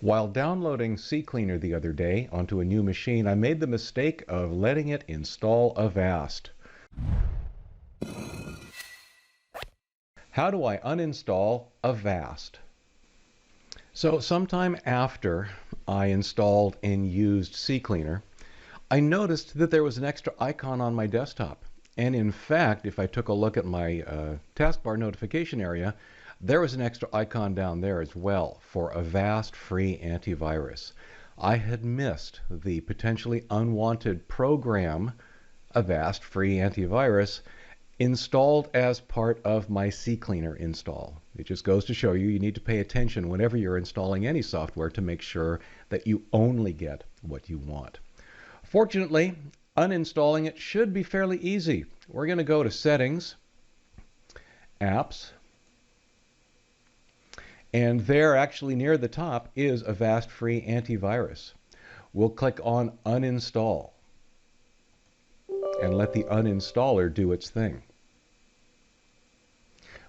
While downloading CCleaner the other day onto a new machine, I made the mistake of letting it install Avast. How do I uninstall Avast? So sometime after I installed and used CCleaner, I noticed that there was an extra icon on my desktop. And in fact, if I took a look at my taskbar notification area, there was an extra icon down there as well for Avast free antivirus. I had missed the potentially unwanted program Avast free antivirus installed as part of my CCleaner install. It just goes to show you, you need to pay attention whenever you're installing any software to make sure that you only get what you want. Fortunately, uninstalling it should be fairly easy. We're going to go to Settings, Apps, and there, actually near the top, is Avast Free Antivirus. We'll click on Uninstall and let the uninstaller do its thing.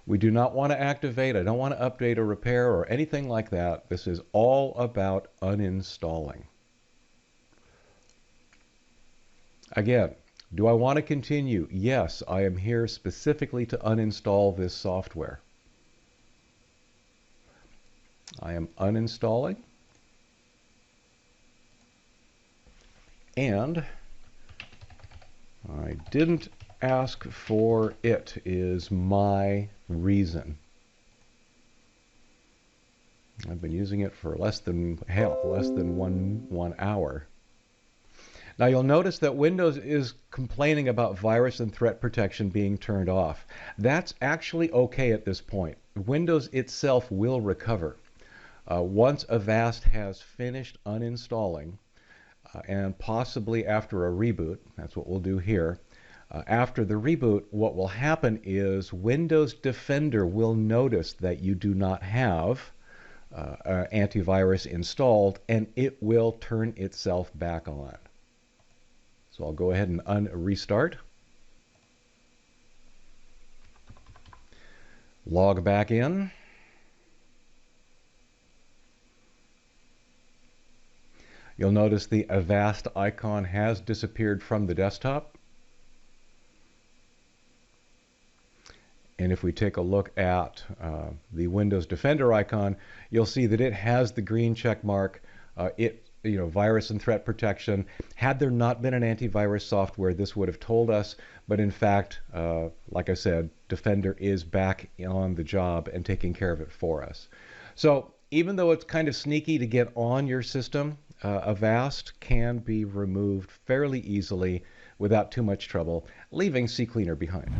We do not want to activate, I don't want to update or repair or anything like that. This is all about uninstalling. Again, do I want to continue? Yes, I am here specifically to uninstall this software. I am uninstalling, and I didn't ask for it is my reason. I've been using it for less than one hour. Now you'll notice that Windows is complaining about virus and threat protection being turned off. That's actually okay at this point. Windows itself will recover. Once Avast has finished uninstalling, and possibly after a reboot, that's what we'll do here, after the reboot, what will happen is Windows Defender will notice that you do not have antivirus installed, and it will turn itself back on. So I'll go ahead and restart. Log back in. You'll notice the Avast icon has disappeared from the desktop. And if we take a look at the Windows Defender icon, you'll see that it has the green check mark. Virus and threat protection. Had there not been an antivirus software, this would have told us. But in fact, like I said, Defender is back on the job and taking care of it for us. So even though it's kind of sneaky to get on your system, Avast can be removed fairly easily without too much trouble, leaving CCleaner behind.